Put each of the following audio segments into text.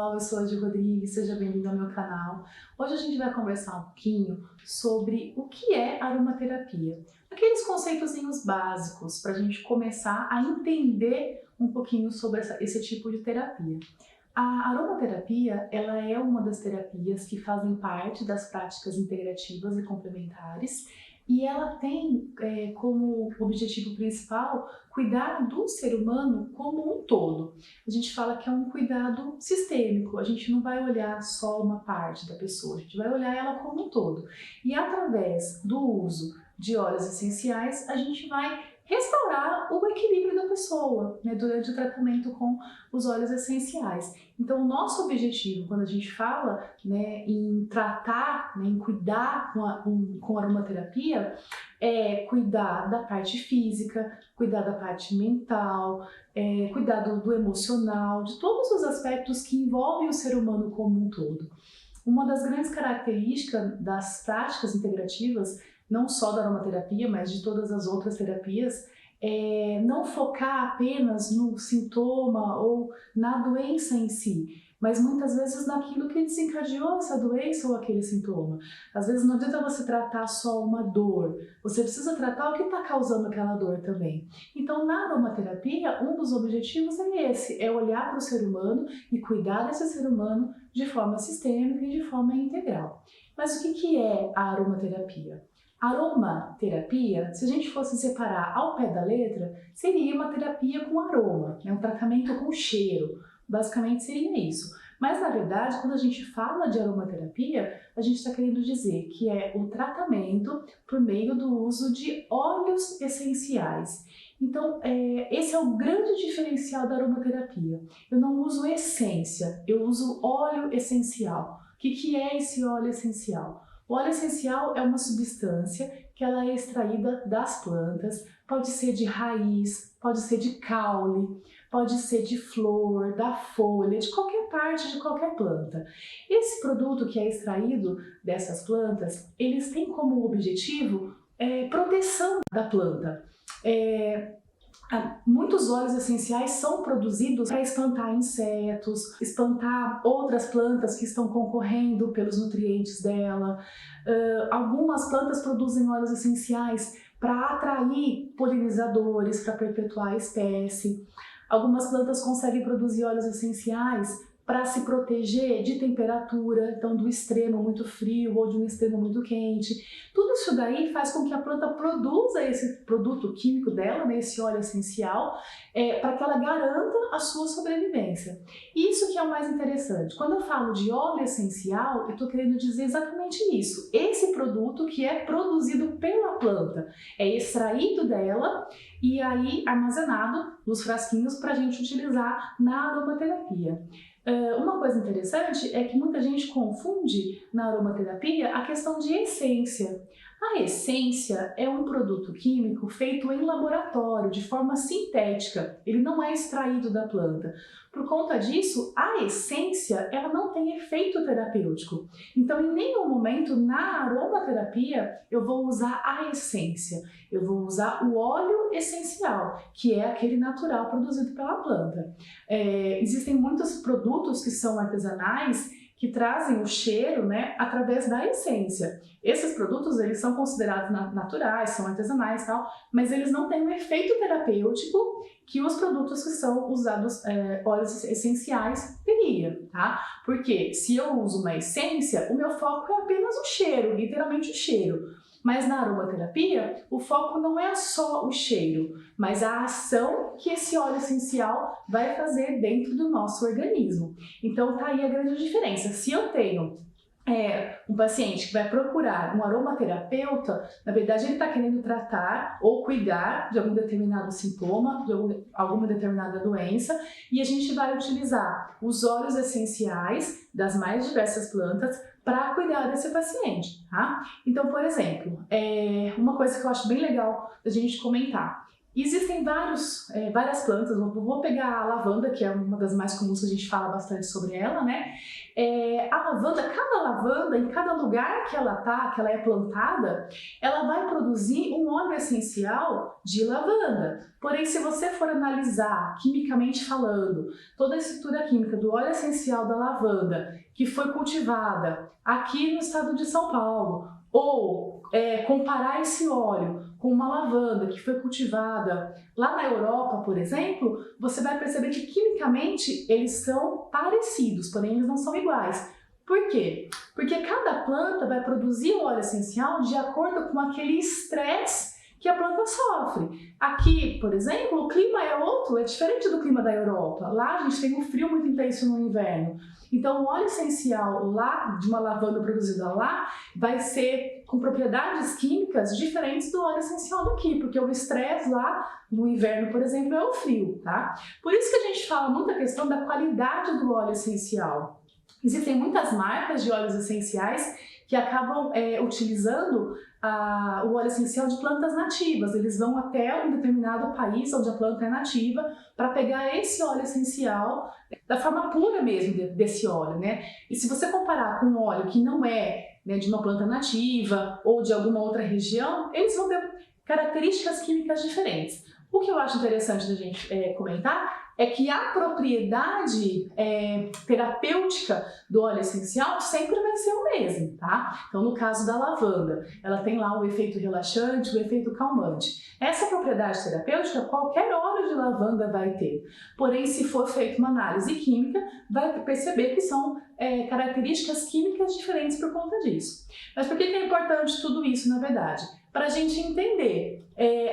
pessoal, eu sou a Di Rodrigues, seja bem-vindo ao meu canal. Hoje a gente vai conversar um pouquinho sobre o que é aromaterapia. Aqueles conceitozinhos básicos para a gente começar a entender um pouquinho sobre esse tipo de terapia. A aromaterapia, ela é uma das terapias que fazem parte das práticas integrativas e complementares e ela tem como objetivo principal cuidar do ser humano como um todo. A gente fala que é um cuidado sistêmico, a gente não vai olhar só uma parte da pessoa, a gente vai olhar ela como um todo. E através do uso de óleos essenciais, a gente vai restaurar o equilíbrio da pessoa, né, durante o tratamento com os óleos essenciais. Então, o nosso objetivo, quando a gente fala, né, em tratar, né, em cuidar com aromaterapia, é cuidar da parte física, cuidar da parte mental, cuidar do emocional, de todos os aspectos que envolvem o ser humano como um todo. Uma das grandes características das práticas integrativas, não só da aromaterapia, mas de todas as outras terapias, é não focar apenas no sintoma ou na doença em si, mas muitas vezes naquilo que desencadeou essa doença ou aquele sintoma. Às vezes não adianta você tratar só uma dor, você precisa tratar o que está causando aquela dor também. Então, na aromaterapia, um dos objetivos é esse, é olhar para o ser humano e cuidar desse ser humano de forma sistêmica e de forma integral. Mas o que é a aromaterapia? Aromaterapia, se a gente fosse separar ao pé da letra, seria uma terapia com aroma, um tratamento com cheiro. Basicamente seria isso. Mas na verdade, quando a gente fala de aromaterapia, a gente está querendo dizer que é o tratamento por meio do uso de óleos essenciais. Então, esse é o grande diferencial da aromaterapia. Eu não uso essência, eu uso óleo essencial. O que é esse óleo essencial? O óleo essencial é uma substância que ela é extraída das plantas, pode ser de raiz, pode ser de caule, pode ser de flor, da folha, de qualquer parte de qualquer planta. Esse produto que é extraído dessas plantas, eles têm como objetivo proteção da planta. Muitos óleos essenciais são produzidos para espantar insetos, espantar outras plantas que estão concorrendo pelos nutrientes dela. Algumas plantas produzem óleos essenciais para atrair polinizadores, para perpetuar a espécie. Algumas plantas conseguem produzir óleos essenciais para se proteger de temperatura, então do extremo muito frio ou de um extremo muito quente. Tudo isso daí faz com que a planta produza esse produto químico dela, né, esse óleo essencial, para que ela garanta a sua sobrevivência. Isso que é o mais interessante. Quando eu falo de óleo essencial, eu estou querendo dizer exatamente isso. Esse produto que é produzido pela planta, é extraído dela e aí armazenado nos frasquinhos para a gente utilizar na aromaterapia. Uma coisa interessante é que muita gente confunde na aromaterapia a questão de essência. A essência é um produto químico feito em laboratório, de forma sintética, ele não é extraído da planta. Por conta disso, a essência ela não tem efeito terapêutico. Então, em nenhum momento na aromaterapia eu vou usar a essência, eu vou usar o óleo essencial, que é aquele natural produzido pela planta. Existem muitos produtos que são artesanais que trazem o cheiro, né, através da essência. Esses produtos eles são considerados naturais, são artesanais e tal, mas eles não têm o efeito terapêutico que os produtos que são usados, óleos essenciais, teria, tá? Porque se eu uso uma essência, o meu foco é apenas o cheiro, literalmente o cheiro. Mas na aromaterapia, o foco não é só o cheiro, mas a ação que esse óleo essencial vai fazer dentro do nosso organismo. Então tá aí a grande diferença. Se eu tenho um paciente que vai procurar um aromaterapeuta, na verdade ele está querendo tratar ou cuidar de algum determinado sintoma, de alguma determinada doença, e a gente vai utilizar os óleos essenciais das mais diversas plantas para cuidar desse paciente, tá? Então, por exemplo, uma coisa que eu acho bem legal da gente comentar, Existem várias plantas, vou pegar a lavanda, que é uma das mais comuns que a gente fala bastante sobre ela, né? A lavanda, cada lavanda, em cada lugar que ela tá, que ela é plantada, ela vai produzir um óleo essencial de lavanda. Porém, se você for analisar, quimicamente falando, toda a estrutura química do óleo essencial da lavanda, que foi cultivada aqui no estado de São Paulo, ou comparar esse óleo com uma lavanda que foi cultivada lá na Europa, por exemplo, você vai perceber que quimicamente eles são parecidos, porém eles não são iguais. Por quê? Porque cada planta vai produzir o óleo essencial de acordo com aquele estresse que a planta sofre. Aqui, por exemplo, o clima é outro, é diferente do clima da Europa. Lá a gente tem um frio muito intenso no inverno. Então o óleo essencial lá, de uma lavanda produzida lá, vai ser com propriedades químicas diferentes do óleo essencial daqui, porque o estresse lá no inverno, por exemplo, é o frio, tá? Por isso que a gente fala muito a questão da qualidade do óleo essencial. Existem muitas marcas de óleos essenciais que acabam utilizando o óleo essencial de plantas nativas. Eles vão até um determinado país onde a planta é nativa para pegar esse óleo essencial da forma pura mesmo desse óleo, né? E se você comparar com um óleo que não é, né, de uma planta nativa ou de alguma outra região, eles vão ter características químicas diferentes. O que eu acho interessante da gente comentar é que a propriedade terapêutica do óleo essencial sempre vai ser o mesmo, tá? Então, no caso da lavanda, ela tem lá o efeito relaxante, o efeito calmante. Essa propriedade terapêutica, qualquer óleo de lavanda vai ter. Porém, se for feita uma análise química, vai perceber que são características químicas diferentes por conta disso. Mas por que é importante tudo isso, na verdade? Para a gente entender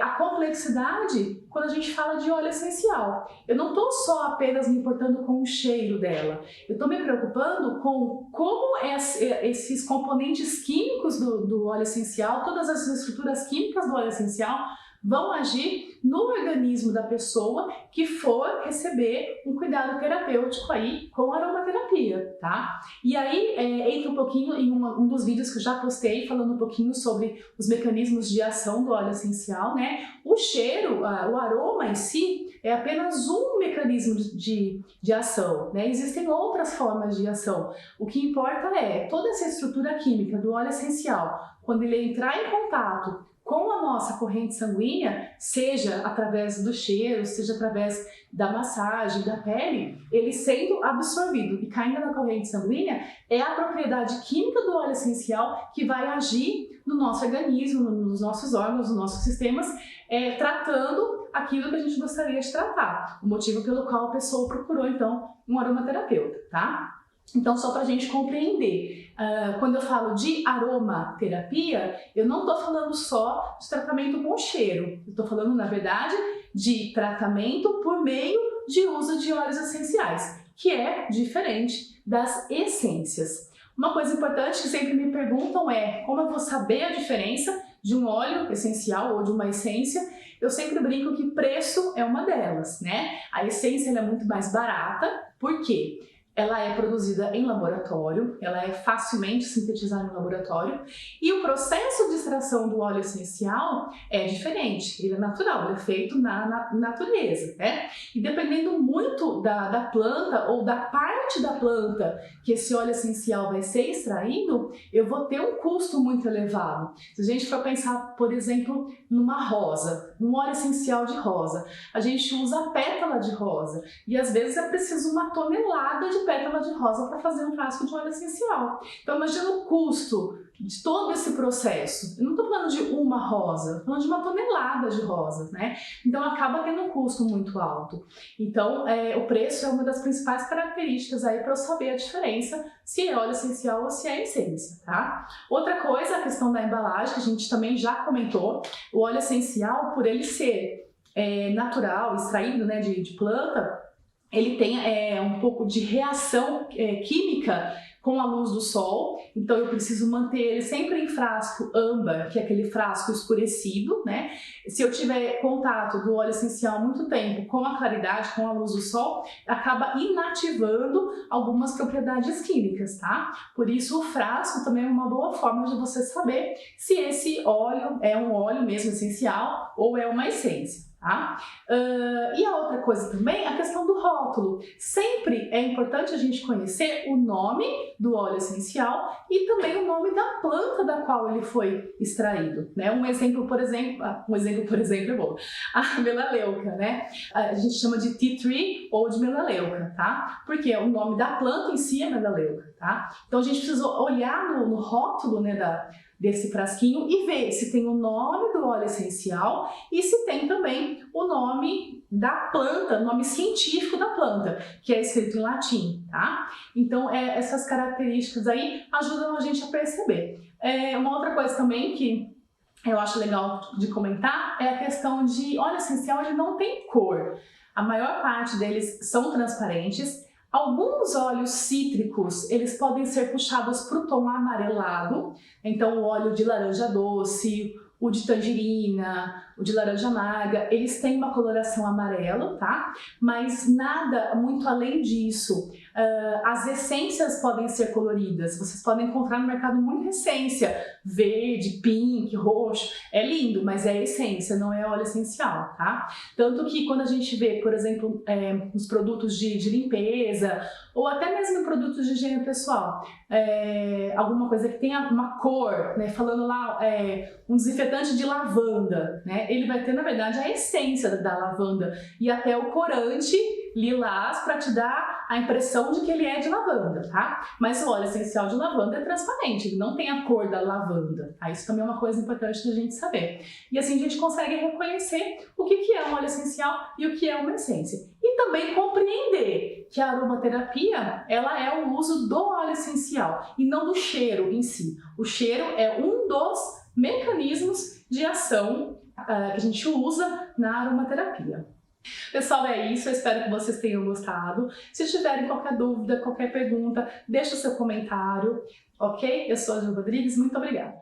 a complexidade quando a gente fala de óleo essencial. Eu não estou só apenas me importando com o cheiro dela, eu estou me preocupando com como esses componentes químicos do óleo essencial, todas as estruturas químicas do óleo essencial, vão agir no organismo da pessoa que for receber um cuidado terapêutico aí com aromaterapia, tá? E aí entra um pouquinho em um dos vídeos que eu já postei falando um pouquinho sobre os mecanismos de ação do óleo essencial, né? O cheiro, o aroma em si é apenas um mecanismo de ação, né? Existem outras formas de ação. O que importa é toda essa estrutura química do óleo essencial, quando ele entrar em contato com a nossa corrente sanguínea, seja através do cheiro, seja através da massagem, da pele, ele sendo absorvido e caindo na corrente sanguínea, é a propriedade química do óleo essencial que vai agir no nosso organismo, nos nossos órgãos, nos nossos sistemas, tratando aquilo que a gente gostaria de tratar. O motivo pelo qual a pessoa procurou, então, um aromaterapeuta, tá? Então, só para a gente compreender, quando eu falo de aromaterapia, eu não estou falando só de tratamento com cheiro, eu estou falando, na verdade, de tratamento por meio de uso de óleos essenciais, que é diferente das essências. Uma coisa importante que sempre me perguntam é como eu vou saber a diferença de um óleo essencial ou de uma essência. Eu sempre brinco que preço é uma delas, né? A essência ela é muito mais barata, por quê? Ela é produzida em laboratório, ela é facilmente sintetizada em laboratório e o processo de extração do óleo essencial é diferente, ele é natural, ele é feito na natureza, né? E dependendo muito da planta ou da parte da planta que esse óleo essencial vai ser extraído, eu vou ter um custo muito elevado. Se a gente for pensar, por exemplo, numa rosa, num óleo essencial de rosa, a gente usa pétala de rosa e às vezes é preciso uma tonelada de pétala de rosa para fazer um frasco de óleo essencial. Então imagina o custo de todo esse processo. Eu não estou falando de uma rosa, estou falando de uma tonelada de rosas, né? Então acaba tendo um custo muito alto. Então o preço é uma das principais características aí para eu saber a diferença se é óleo essencial ou se é essência, tá? Outra coisa, a questão da embalagem, que a gente também já comentou, o óleo essencial, por ele ser natural, extraído, né, de planta, ele tem um pouco de reação química com a luz do sol, então eu preciso manter ele sempre em frasco âmbar, que é aquele frasco escurecido, né? Se eu tiver contato do óleo essencial muito tempo com a claridade, com a luz do sol, acaba inativando algumas propriedades químicas, tá? Por isso o frasco também é uma boa forma de você saber se esse óleo é um óleo mesmo essencial ou é uma essência. tá? E a outra coisa também, a questão do rótulo. Sempre é importante a gente conhecer o nome do óleo essencial e também o nome da planta da qual ele foi extraído, né? Um exemplo, por exemplo é bom, a melaleuca, né? A gente chama de tea tree ou de melaleuca, tá? Porque o nome da planta em si é melaleuca, tá? Então a gente precisa olhar no rótulo, né, desse frasquinho e ver se tem o nome do óleo essencial e se tem também o nome da planta, o nome científico da planta, que é escrito em latim, tá? Então, essas características aí ajudam a gente a perceber. Uma outra coisa também que eu acho legal de comentar é a questão de óleo essencial, ele não tem cor. A maior parte deles são transparentes. Alguns óleos cítricos, eles podem ser puxados para o tom amarelado, então o óleo de laranja doce, o de tangerina, o de laranja amarga, eles têm uma coloração amarela, tá? Mas nada muito além disso. As essências podem ser coloridas, vocês podem encontrar no mercado muita essência, verde, pink, roxo, é lindo, mas é essência, não é óleo essencial, tá? Tanto que quando a gente vê, por exemplo, os produtos de limpeza, ou até mesmo produtos de higiene pessoal, alguma coisa que tenha uma cor, né, falando lá, um desinfetante de lavanda, né, ele vai ter, na verdade, a essência da lavanda e até o corante lilás para te dar a impressão de que ele é de lavanda, tá? Mas o óleo essencial de lavanda é transparente, ele não tem a cor da lavanda, tá? Isso também é uma coisa importante da gente saber. E assim a gente consegue reconhecer o que é um óleo essencial e o que é uma essência. E também compreender que a aromaterapia, ela é o uso do óleo essencial e não do cheiro em si. O cheiro é um dos mecanismos de ação que a gente usa na aromaterapia. Pessoal, é isso, eu espero que vocês tenham gostado. Se tiverem qualquer dúvida, qualquer pergunta, deixa o seu comentário, ok? Eu sou a Ju Rodrigues, muito obrigada.